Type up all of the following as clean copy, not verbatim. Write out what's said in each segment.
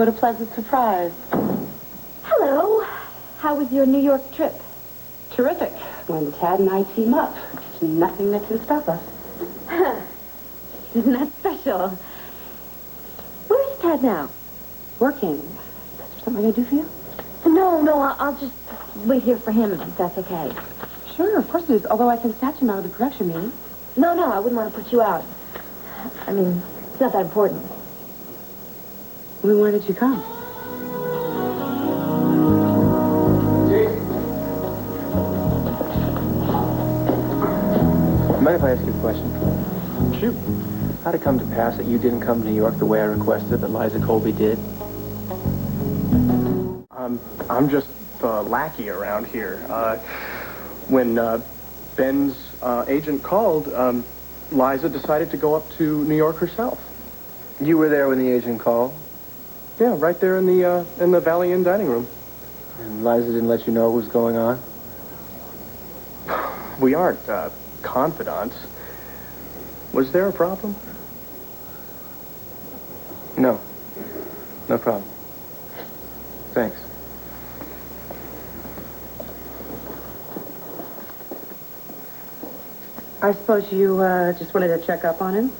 What a pleasant surprise. Hello. How was your New York trip? Terrific. When Tad and I team up, there's nothing that can stop us. Isn't that special? Where's Tad now? Working. Is there something I can do for you? No, I'll just wait here for him, if that's okay. Sure, of course it is. Although I can snatch him out of the production meeting. No, I wouldn't want to put you out. I mean, it's not that important. Well, why did you come? Mind if I ask you a question? Shoot. How'd it come to pass that you didn't come to New York the way I requested, that Liza Colby did? I'm just the lackey around here. When Ben's agent called, Liza decided to go up to New York herself. You were there when the agent called? Yeah, right there in the Valley Inn dining room. And Liza didn't let you know what was going on? We aren't confidants. Was there a problem? No. No problem. Thanks. I suppose you just wanted to check up on him?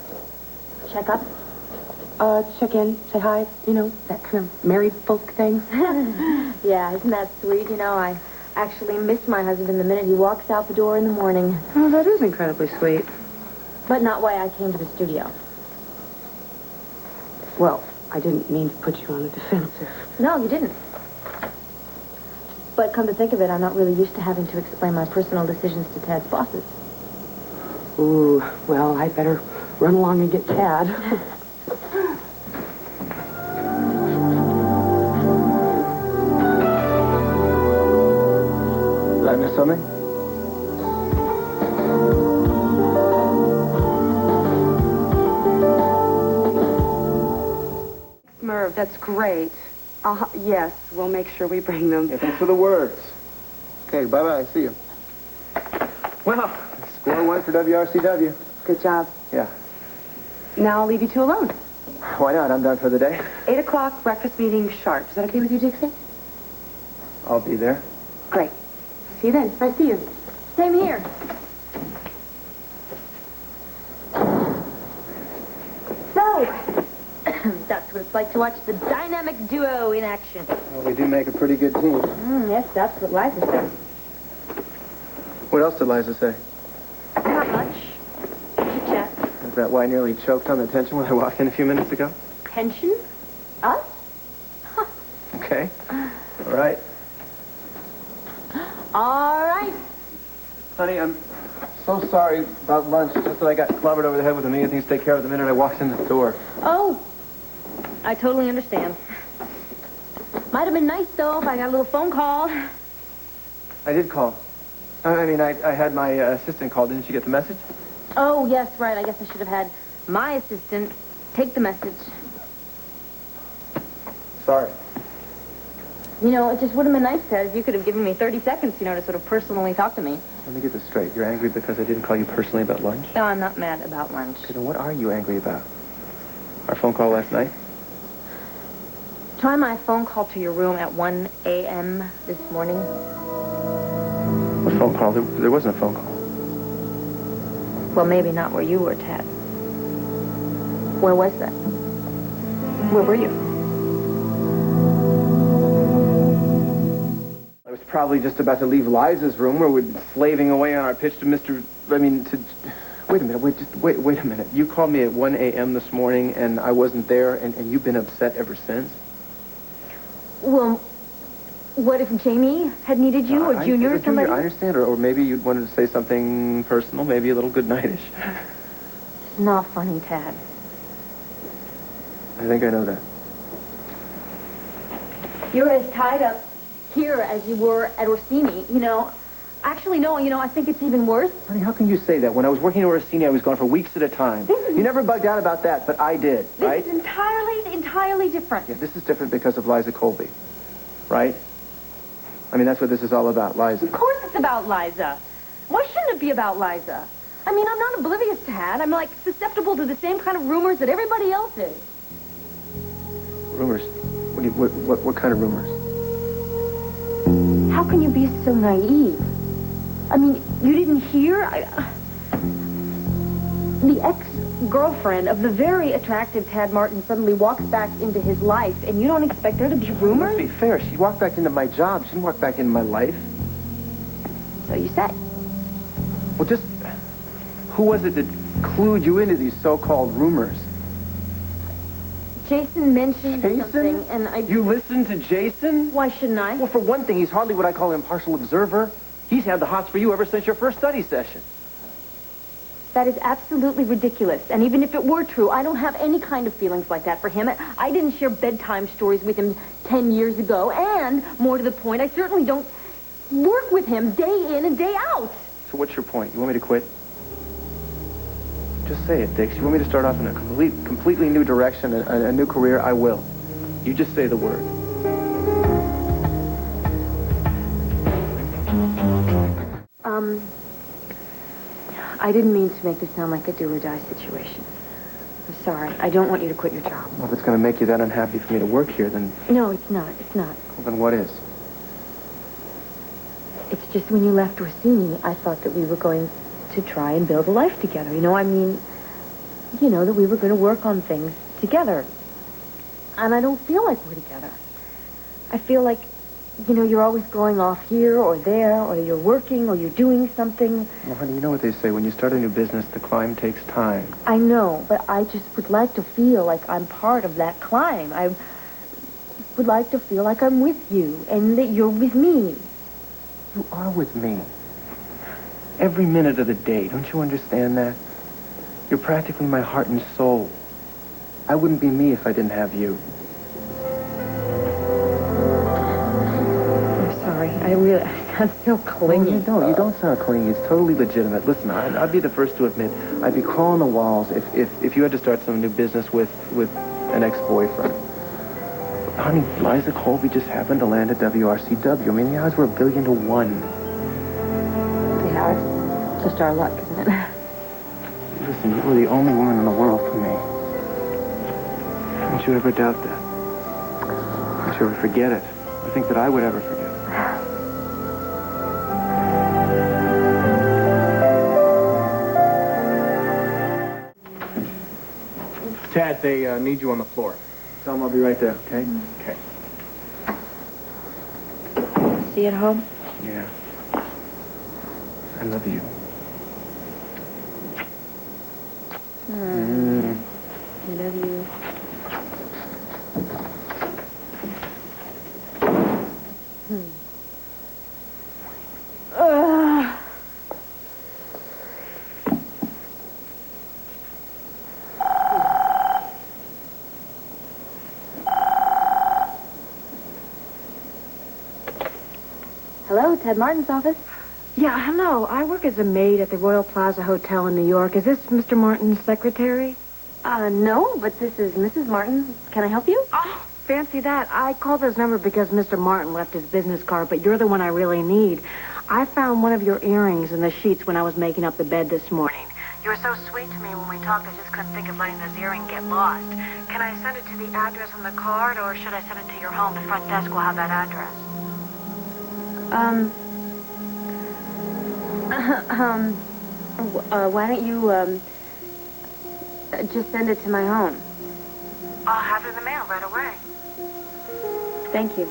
Check up? Check in, say hi, that kind of married folk thing. Yeah, isn't that sweet? I actually miss my husband the minute he walks out the door in the morning. Oh, that is incredibly sweet. But not why I came to the studio. Well, I didn't mean to put you on the defensive. No, you didn't. But come to think of it, I'm not really used to having to explain my personal decisions to Tad's bosses. Ooh, well, I'd better run along and get Tad. Did I miss something? Merv, that's great. Yes, we'll make sure we bring them. Yeah, thanks for the words. Okay, bye-bye. See you. Well, score one for WRCW. Good job. Yeah. Now I'll leave you two alone. Why not? I'm done for the day. 8 o'clock, breakfast meeting sharp. Is that okay with you, Dixie? I'll be there. Great. See you then. Nice to see you. Same here. So, that's what it's like to watch the dynamic duo in action. Well, we do make a pretty good team. Yes, that's what Liza says. What else did Liza say? Not much. Chit-chat. Is that why I nearly choked on the tension when I walked in a few minutes ago? Tension? Us? Okay. All right. All right. Honey, I'm so sorry about lunch. Just that I got clobbered over the head with a million things to take care of the minute I walked in the door. Oh, I totally understand. Might have been nice, though, if I got a little phone call. I did call. I had my assistant call. Didn't you get the message? Oh, yes, right. I guess I should have had my assistant take the message. Sorry. It just would have been nice, Ted, if you could have given me 30 seconds, to sort of personally talk to me. Let me get this straight. You're angry because I didn't call you personally about lunch? No, I'm not mad about lunch. Okay, then what are you angry about? Our phone call last night? Try my phone call to your room at 1 a.m. this morning. What phone call? There wasn't a phone call. Well, maybe not where you were, Ted. Where was that? Where were you? I was probably just about to leave Liza's room where we'd been slaving away on our pitch to Wait a minute, wait a minute. You called me at 1 a.m. this morning and I wasn't there and you've been upset ever since? Well, what if Jamie had needed you or Junior or somebody? I understand, or maybe you wanted to say something personal, maybe a little goodnightish. It's not funny, Tad. I think I know that. You're as tied up here as you were at Orsini, Actually, no, I think it's even worse. Honey, how can you say that? When I was working at Orsini, I was gone for weeks at a time. You never bugged out about that, but I did, right? This is entirely different. Yeah, this is different because of Liza Colby, right? That's what this is all about, Liza. Of course it's about Liza. Why shouldn't it be about Liza? I'm not oblivious to Tad. I'm, susceptible to the same kind of rumors that everybody else is. Rumors? What What kind of rumors? How can you be so naive? I mean, you didn't hear? The ex-girlfriend of the very attractive Tad Martin suddenly walks back into his life, and you don't expect there to be rumors? Let's be fair. She walked back into my job. She didn't walk back into my life. So you say. Well, just... Who was it that clued you into these so-called rumors? Jason mentioned something, Jason? and I... You listened to Jason? Why shouldn't I? Well, for one thing, he's hardly what I call an impartial observer. He's had the hots for you ever since your first study session. That is absolutely ridiculous. And even if it were true, I don't have any kind of feelings like that for him. I didn't share bedtime stories with him 10 years ago. And, more to the point, I certainly don't work with him day in and day out. So what's your point? You want me to quit? Just say it, Dix. You want me to start off in a completely new direction, a new career? I will. You just say the word. I didn't mean to make this sound like a do-or-die situation. I'm sorry. I don't want you to quit your job. Well, if it's going to make you that unhappy for me to work here, then... No, it's not. It's not. Well, then what is? It's just when you left Orsini, I thought that we were going to try and build a life together. You know, I mean, you know, that we were going to work on things together. And I don't feel like we're together. I feel like, you know, you're always going off here or there, or you're working, or you're doing something. Well, honey, you know what they say. When you start a new business, the climb takes time. I know, but I just would like to feel like I'm part of that climb. I would like to feel like I'm with you, and that you're with me. You are with me. Every minute of the day. Don't you understand that? You're practically my heart and soul. I wouldn't be me if I didn't have you. I'm sorry. I sound so clingy. No, you don't sound clingy. It's totally legitimate. Listen, I'd be the first to admit, I'd be crawling the walls if you had to start some new business with an ex-boyfriend. Honey, Liza Colby just happened to land at WRCW. I mean, the odds were 1,000,000,000 to 1. Yeah, it's just our luck, isn't it? Listen, you were the only woman in the world for me. Don't you ever doubt that. Don't you ever forget it. Or think that I would ever forget it. Tad, they need you on the floor. Tell them I'll be right there, okay? Okay. See you at home? Yeah. I love you. I love you. Hello, Ted Martin's office. Yeah, hello. I work as a maid at the Royal Plaza Hotel in New York. Is this Mr. Martin's secretary? No, but this is Mrs. Martin. Can I help you? Oh, fancy that. I called this number because Mr. Martin left his business card, but you're the one I really need. I found one of your earrings in the sheets when I was making up the bed this morning. You were so sweet to me when we talked, I just couldn't think of letting this earring get lost. Can I send it to the address on the card, or should I send it to your home? The front desk will have that address. Why don't you, just send it to my home? I'll have it in the mail right away. Thank you.